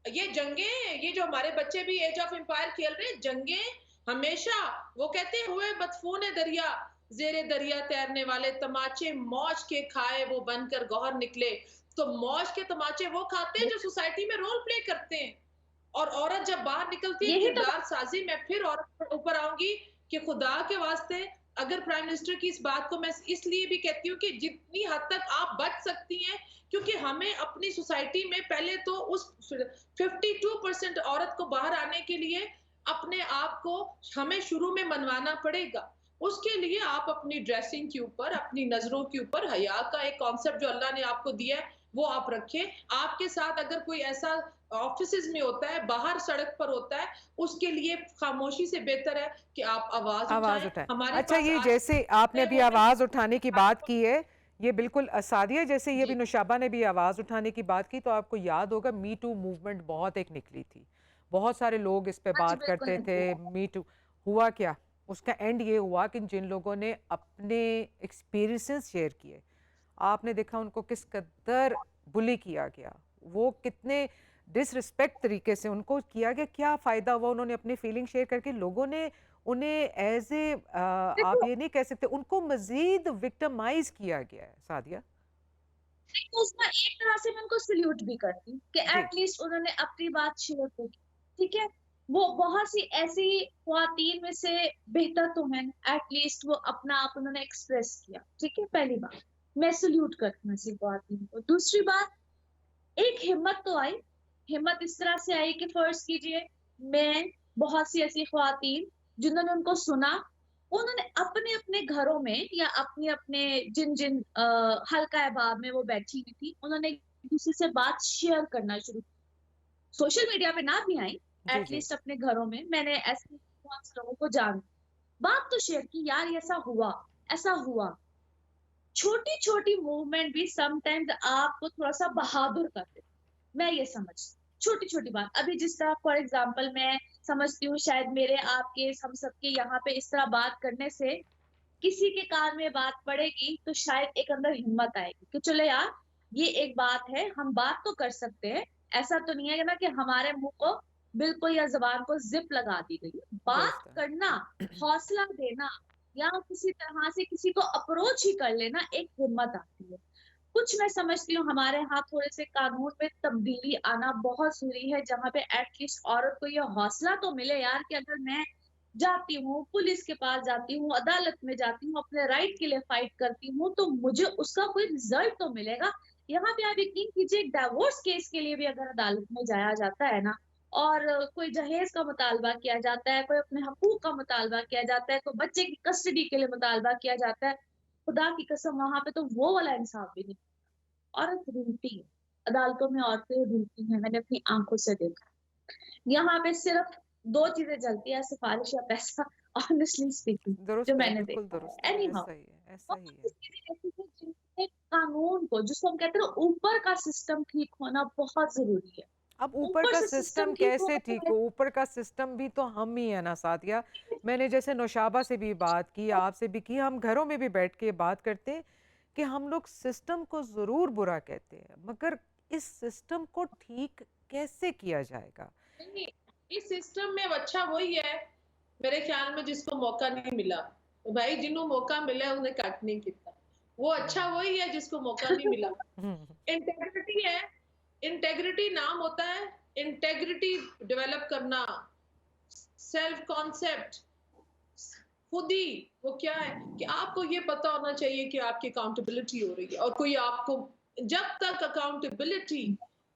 ये जंगें, ये जो हमारे बच्चे भी एज ऑफ एम्पायर खेल रहे हैं जंगें, हमेशा वो कहते हैं हुए बदफून दरिया, जेरे दरिया तैरने वाले, तमाचे मौज के खाए वो बनकर गौहर निकले। तो मौज के तमाचे वो खाते हैं जो सोसाइटी में रोल प्ले करते हैं। और औरत जब बाहर निकलती है यही तो किरदार साजी, मैं फिर औरत के ऊपर आऊंगी कि खुदा के वास्ते अगर प्राइम मिनिस्टर की इस बात को मैं इसलिए भी कहती हूँ कि जितनी हद तक आप बच सकती हैं, क्योंकि हमें अपनी सोसाइटी में पहले तो उस 52% औरत को बाहर आने के लिए अपने आप को हमें शुरू में मनवाना पड़ेगा। उसके लिए आप अपनी ड्रेसिंग के ऊपर, अपनी नज़रों के ऊपर हया का एक कॉन्सेप्ट जो अल्लाह ने आपको दिया है, वो आप रखें। आपके साथ अगर कोई ऐसा ऑफिसेज़ में होता है, बाहर सड़क पर होता है, उसके लिए खामोशी से बेहतर है कि आप आवाज़ आवाज़ उठाएँ। उठाएँ। हमारे अच्छा, पास ये आज जैसे आपने है अभी वो भी आवाज़ उठाने की बात आपको की है, ये बिल्कुल सादिया जैसे ये भी जी, नुशाबा ने भी आवाज़ उठाने की बात की, तो आपको याद होगा मी टू मूवमेंट बहुत एक निकली थी। बहुत सारे लोग इस पे हाँ जी, बात बिल्कुल करते थे, निकला। Me too. हुआ क्या? उसका एंड ये हुआ कि जिन लोगों ने अपने एक्सपीरियंसेस शेयर किए, आपने देखा उनको किस कदर बुली किया गया, वो कितने डिसरिस्पेक्ट तरीके से उनको किया गया। क्या फ़ायदा हुआ? उन्होंने अपनी फीलिंग शेयर करके लोगों ने उन्हें एज ए आप देखो, ये नहीं कह सकते, उनको मजीद विक्टिमाइज किया गया है सादिया। तो उसमें एक तरह से मैं उनको सल्यूट भी करती हूँ कि जी एटलीस्ट उन्होंने अपनी बात शेयर तो की। ठीक है, वो बहुत सी ऐसी ख्वातीन में से बेहतर तो है, एटलीस्ट वो अपना आप उन्होंने एक्सप्रेस किया। ठीक है, पहली बात मैं सल्यूट करती हूँ ऐसी ख्वातीन को। दूसरी बात, एक हिम्मत तो आई। हिम्मत इस तरह से आई कि फर्ज कीजिए, मैं बहुत सी ऐसी ख्वातीन जिन्होंने उनको सुना, उन्होंने अपने अपने घरों में या अपने अपने जिन जिन हल्का अहबाब में वो बैठी हुई थी, उन्होंने एक दूसरे से बात शेयर करना शुरू की। सोशल मीडिया पे ना भी आई, जी जी। एटलीस्ट अपने घरों में मैंने ऐसे बहुत से लोगों को जान बात तो शेयर की, यार ये ऐसा हुआ, ऐसा हुआ। छोटी छोटी मूवमेंट भी समटाइम्स आपको थोड़ा सा बहादुर कर देती, मैं ये समझती छोटी छोटी बात। अभी जिस तरह फॉर एग्जांपल मैं समझती हूँ, शायद मेरे आपके हम सबके यहाँ पे इस तरह बात करने से किसी के कान में बात पड़ेगी तो शायद एक अंदर हिम्मत आएगी कि चलो यार, ये एक बात है, हम बात तो कर सकते हैं। ऐसा तो नहीं है ना कि हमारे मुंह को बिल्कुल या जबान को जिप लगा दी गई है। बात दुरुस्त है। करना, हौसला देना या किसी तरह से किसी को अप्रोच ही कर लेना, एक हिम्मत आती है। कुछ मैं समझती हूँ हमारे यहाँ थोड़े से कानून में तब्दीली आना बहुत जरूरी है, जहाँ पे एटलीस्ट औरत को ये हौसला तो मिले यार कि अगर मैं जाती हूँ, पुलिस के पास जाती हूँ, अदालत में जाती हूँ, अपने राइट के लिए फाइट करती हूँ, तो मुझे उसका कोई रिजल्ट तो मिलेगा। यहाँ पे आप यकीन कीजिए, एक डाइवोर्स केस के लिए भी अगर अदालत में जाया जाता है ना, और कोई जहेज का मुतालबा किया जाता है, कोई अपने हकूक का मुतालबा किया जाता है, कोई बच्चे की कस्टडी के लिए मुतालबा किया जाता है, खुदा की कसम वहां पे तो वो वाला इंसाफ भी नहीं। औरत रूठी है, अदालतों में औरतें रूठी हैं, मैंने अपनी आंखों से देखा। यहाँ पे सिर्फ दो चीजें चलती है, सिफारिश या पैसा, ऑनेस्टली स्पीकिंग, जो दुरुस्त है, मैंने बिल्कुल देखा दुरुस्त है। है, एनी हाउ, ऐसा ही है, ऐसा बहुत ही सी है। चीजें ऐसी हैं जिनमें कानून को, जिसको हम कहते हैं ना, ऊपर का सिस्टम ठीक होना बहुत जरूरी है। अब ऊपर ऊपर का से सिस्टम सिस्टम ठीक कैसे होगा ठीक तो हो? ऊपर का सिस्टम भी तो हम ही है ना साथिया। मैंने जैसे नौशाबा से भी बात की, आपसे भी की, हम घरों में भी बैठ के बात करते हैं कि हम लोग सिस्टम को ज़रूर बुरा कहते हैं, मगर इस सिस्टम को ठीक कैसे किया जाएगा? नहीं, इस सिस्टम में अच्छा वही है, मेरे ख्याल में जिसको मौका नहीं मिला। तो भाई जिन्हों मौका मिला है उन्हें कट नहीं किया। वो अच्छा हम्म, वही है जिसको मौका नहीं मिला। हम्म, इंटेग्रिटी है, इंटेग्रिटी नाम होता है, इंटेग्रिटी डेवलप करना, सेल्फ कॉन्सेप्ट, खुद ही वो क्या है कि आपको ये पता होना चाहिए कि आपकी अकाउंटेबिलिटी हो रही है, और कोई आपको, जब तक अकाउंटेबिलिटी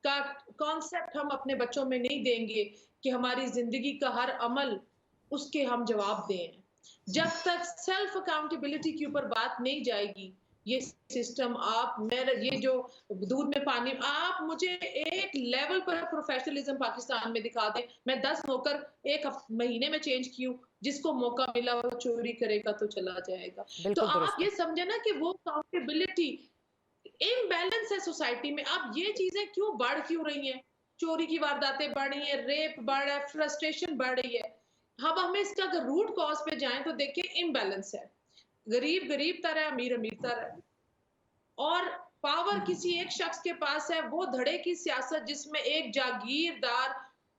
का कॉन्सेप्ट हम अपने बच्चों में नहीं देंगे कि हमारी जिंदगी का हर अमल उसके हम जवाब दें, जब तक सेल्फ अकाउंटेबिलिटी के ऊपर बात नहीं जाएगी, ये सिस्टम आप मेरा ये जो दूध में पानी, आप मुझे एक लेवल पर प्रोफेशनलिज्म पाकिस्तान में दिखा दें, मैं 10 नौकर एक महीने में चेंज की हूँ, जिसको मौका मिला वो चोरी करेगा तो चला जाएगा। तो बिल्कुल आप दुरुस्त है। ये समझे ना कि वो अकाउंटेबिलिटी इम्बैलेंस है सोसाइटी में। अब ये चीजें क्यों बढ़ क्यों रही हैं? चोरी की वारदातें बढ़ रही हैं, रेप बढ़ रहा है, फ्रस्ट्रेशन बढ़ रही है। अब हमें इसका अगर रूट कॉज पे जाएं तो देखिए इम्बैलेंस है। गरीब गरीब तरह है, अमीर अमीर तरह है, और पावर किसी एक शख्स के पास है, वो धड़े की सियासत जिसमें एक जागीरदार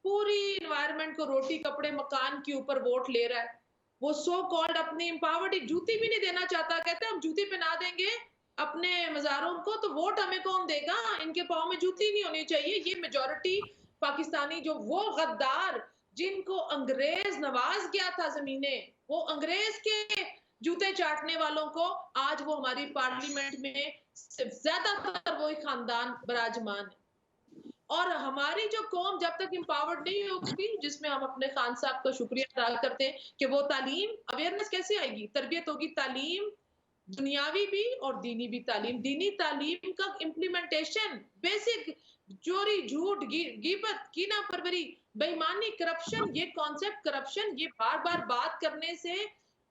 पूरी इन्वायरमेंट को रोटी कपड़े मकान के ऊपर वोट ले रहा है। वो सो कॉल्ड अपनी एम्पावर्ड जूती भी नहीं देना चाहता, कहते हैं हम जूती पहना देंगे अपने मजारों को तो वोट हमें कौन देगा, इनके पाँव में जूती नहीं होनी चाहिए। ये मेजोरिटी पाकिस्तानी, जो वो गद्दार जिनको अंग्रेज नवाज गया था जमीने, वो अंग्रेज के जूते चाटने वालों को आज वो हमारी पार्लियामेंट में ज्यादातर वही खानदान विराजमान है। और हमारी जो कौम जब तक एम्पावर्ड नहीं होगी, जिसमें हम अपने खान साहब का शुक्रिया अदा करते हैं कि वो तालीम, अवेयरनेस कैसे आएगी, तरबियत होगी, तालीम दुनियावी भी और दीनी भी तालीम, दीनी तालीम का इम्प्लीमेंटेशन, बेसिक चोरी, झूठ, गीबत, कीना परवरी, बेईमानी, करप्शन, ये कॉन्सेप्ट करप्शन, ये बार बार बात करने से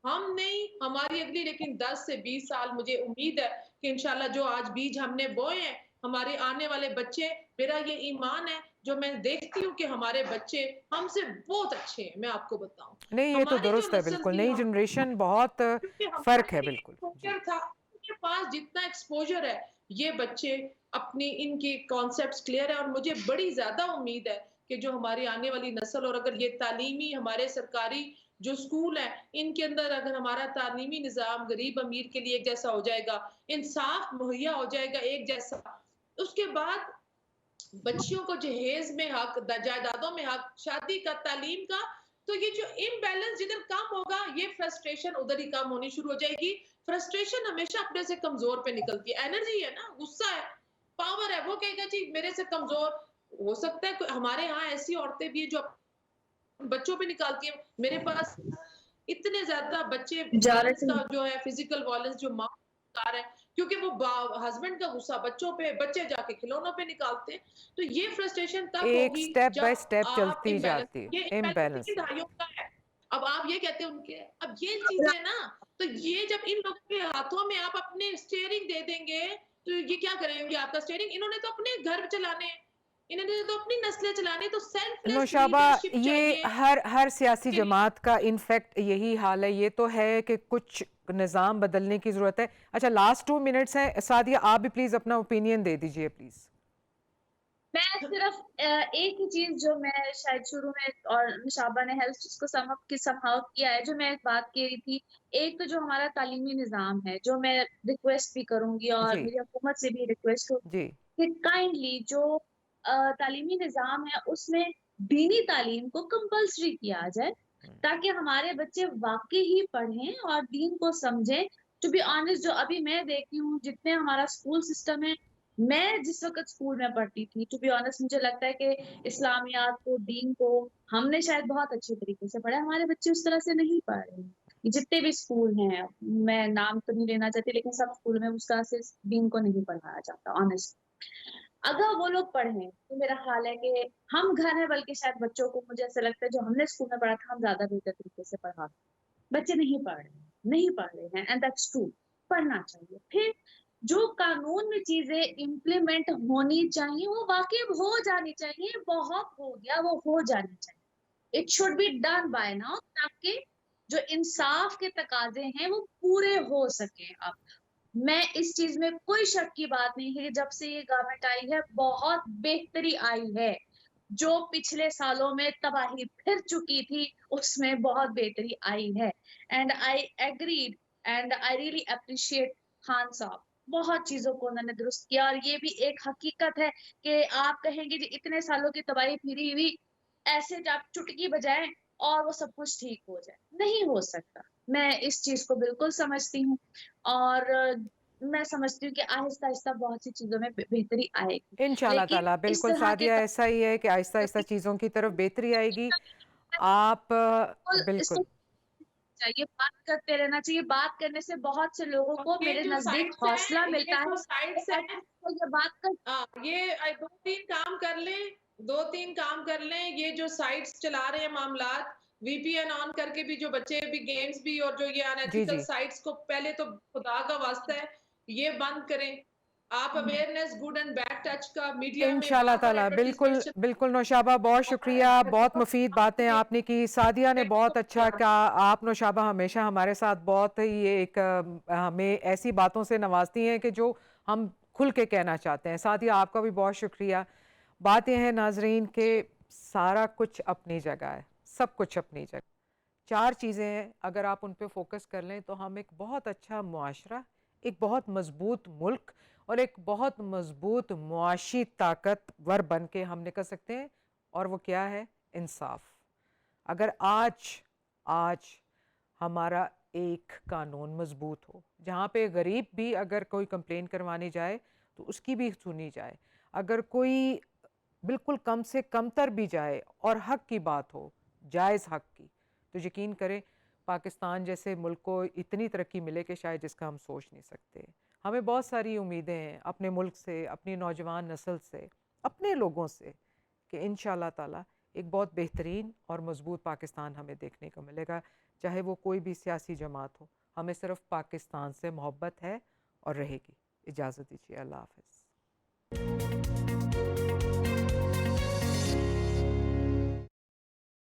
हम नहीं, हमारी अगली लेकिन 10 से 20 साल मुझे उम्मीद है कि इंशाल्लाह जो आज बीज हमने बोए हैं, हमारे आने वाले बच्चे, मेरा ये ईमान है, जो मैं देखती हूँ कि हमारे बच्चे हमसे बहुत अच्छे हैं। मैं आपको बताऊं, नहीं, ये तो हमारी जो दुरुस्त है, नस्ल बिल्कुल थी, नई जनरेशन बहुत क्योंकि फर्क हमारे है, में बिल्कुल जी। एक्सपोजर था, उनके पास जितना एक्सपोजर है, ये बच्चे अपनी इनकी कॉन्सेप्ट्स क्लियर है और मुझे बड़ी ज्यादा उम्मीद है कि जो हमारी आने वाली नस्ल, और अगर ये तालीमी हमारे सरकारी जो स्कूल है, इनके अंदर अगर हमारा तालीमी निजाम गरीब अमीर के लिए एक जैसा हो जाएगा, इंसाफ मुहैया हो जाएगा एक जैसा, उसके बाद बच्चियों को जहेज में हक, जायदादों में हक, शादी का, तालीम का, तो ये जो इम्बैलेंस जिधर कम होगा, ये फ्रस्ट्रेशन उधर ही कम होनी शुरू हो जाएगी। फ्रस्ट्रेशन हमेशा अपने से कमजोर पे निकलती है, एनर्जी है ना, गुस्सा है, पावर है, वो कहेगा जी मेरे से कमजोर हो सकता है। हमारे यहाँ ऐसी औरतें भी है जो बच्चों पे निकालती है। मेरे पास इतने ज्यादा बच्चे वायलेंस मेजॉरिटी का जो है, फिजिकल वायलेंस जो माँ शिकार है, क्योंकि वो हस्बैंड का गुस्सा बच्चों पे, बच्चे जाके खिलौनों पे निकालते हैं। तो ये फ्रस्ट्रेशन तब एक होगी स्टेप बाय जब स्टेप आप चलती इम्बैलेंस, जाती ये है, इम्बैलेंस इम्बैलेंस तीन ढाइयों का है। अब आप ये कहते हैं उनके, अब ये चीजें ना, तो ये जब इन लोगों के हाथों में आप अपने स्टीयरिंग दे देंगे, तो ये क्या करेंगे आपका स्टीयरिंग? इन्होंने तो अपने घर चलाने हैं, इन्होंने तो अपनी नस्लें चलानी, तो सेल्फलेस नौशाबा, लीडरशिप ये चाहिए हर सियासी कि जमात का इनफैक्ट यही हाल है। ये तो है कि कुछ निज़ाम बदलने की ज़रूरत है। अच्छा, लास्ट 2 मिनट्स हैं, सादिया आप भी प्लीज़ अपना ओपिनियन दे दीजिए प्लीज़। मैं सिर्फ एक ही चीज जो मैं शायद शुरू में और निशाबा ने हेल्थ को समहाउ किया है, जो मैं एक बात कह रही थी। एक तो जो हमारा तालीमी निजाम है, जो मैं रिक्वेस्ट भी करूंगी और जी मेरी हुकूमत से भी रिक्वेस्ट होगी जी कि काइंडली जो तालीमी निजाम है उसमें दीनी तालीम को कंपल्सरी किया जाए, ताकि हमारे बच्चे वाकई ही पढ़ें और दीन को समझें। टू बी ऑनेस्ट, जो अभी मैं देखती हूँ, जितने हमारा स्कूल सिस्टम है, मैं जिस वक्त स्कूल में पढ़ती थी, टू बी ऑनेस्ट मुझे लगता है कि इस्लामियात को, दीन को हमने शायद बहुत अच्छे तरीके से पढ़ा है। हमारे बच्चे उस तरह से नहीं पढ़ रहे हैं। जितने भी स्कूल हैं, मैं नाम तो नहीं लेना चाहती, लेकिन सब स्कूल में उस तरह से दीन को नहीं पढ़ाया जाता ऑनेस्ट। अगर वो लोग पढ़ें तो मेरा ख्याल है कि हम घर हैं, बल्कि शायद बच्चों को, मुझे ऐसा लगता है, जो हमने स्कूल में पढ़ा था हम ज्यादा बेहतर तरीके से पढ़ा। बच्चे नहीं पढ़ रहे हैं, नहीं पढ़ रहे हैं, एंड दैट्स ट्रू। पढ़ना चाहिए। फिर जो कानून में चीजें इम्प्लीमेंट होनी चाहिए वो वाकई हो जानी चाहिए। बहुत हो गया, वो हो जानी चाहिए। It should be done by now, ताकि जो इंसाफ के तकाजे हैं वो पूरे हो सके। अब मैं इस चीज में कोई शक की बात नहीं है कि जब से ये गवर्नमेंट आई है बहुत बेहतरी आई है। जो पिछले सालों में तबाही फिर चुकी थी उसमें बहुत बेहतरी आई है। And I agreed and I really appreciate Khan साहब। बहुत चीजों को उन्होंने दुरुस्त किया, और ये भी एक हकीकत है कि आप कहेंगे कि इतने सालों की तबाही फिरी हुई ऐसे आप चुटकी बजाएं और वो सब कुछ ठीक हो जाए, नहीं हो सकता। मैं इस चीज को बिल्कुल समझती हूँ, और मैं समझती हूँ कि आहिस्ता आहिस्ता बहुत सी चीजों में बेहतरी आएगी। इंशाल्लाह लेकिन ताला, इस बिल्कुल तरह के सादिया, ऐसा ही है कि आहिस्ता आहिस्ता चीज़ों की तरफ बेहतरी आएगी। आप इसको बिल्कुल चाहिए, बात करते रहना चाहिए। बात करने से बहुत से लोगों और को ये मेरे जो नजदीक साइट्स हौसला हैं, मिलता ये है। जो साइट्स हैं, ये बात कर ये 2-3 काम कर लें, 2-3 काम कर लें, ये जो साइट्स चला रहे हैं मामलात, वीपीएन ऑन करके भी जो बच्चे भी गेम्स भी और जो ये जी अनएथिकल जी, साइट्स को, पहले तो खुदा का वास्ता है ये बंद करें। आप awareness good and bad touch का मीडिया में इंशाल्लाह बार-बार ताला, बिल्कुल एडवर्टाइजमेंट बिल्कुल नौशाबा, बहुत शुक्रिया, बहुत मुफीद बातें आपने की। सादिया ने बहुत अच्छा कहा। आप नौशाबा हमेशा हमारे साथ बहुत ही एक हमें ऐसी बातों से नवाजती हैं कि जो हम खुल के कहना चाहते हैं। सादिया, आपका भी बहुत शुक्रिया। बात यह है नाजरीन कि सारा कुछ अपनी जगह है, सब कुछ अपनी जगह। 4 चीज़ें हैं, अगर आप उन पे फोकस कर लें तो हम एक बहुत अच्छा मुआशरा, एक बहुत मजबूत मुल्क और एक बहुत मजबूत मुआशी ताकतवर बन के हम निकल सकते हैं। और वो क्या है? इंसाफ। अगर आज आज हमारा एक कानून मजबूत हो, जहाँ पे गरीब भी अगर कोई कंप्लेन करवाने जाए तो उसकी भी सुनी जाए, अगर कोई बिल्कुल कम से कमतर भी जाए और हक की बात हो, जायज़ हक की, तो यकीन करें पाकिस्तान जैसे मुल्क को इतनी तरक्की मिले कि शायद जिसका हम सोच नहीं सकते। हमें बहुत सारी उम्मीदें हैं अपने मुल्क से, अपनी नौजवान नस्ल से, अपने लोगों से, कि इंशाल्लाह ताला एक बहुत बेहतरीन और मजबूत पाकिस्तान हमें देखने को मिलेगा, चाहे वो कोई भी सियासी जमात हो। हमें सिर्फ पाकिस्तान से मोहब्बत है और रहेगी। इजाज़त दीजिए, अल्लाह हाफ़िज़।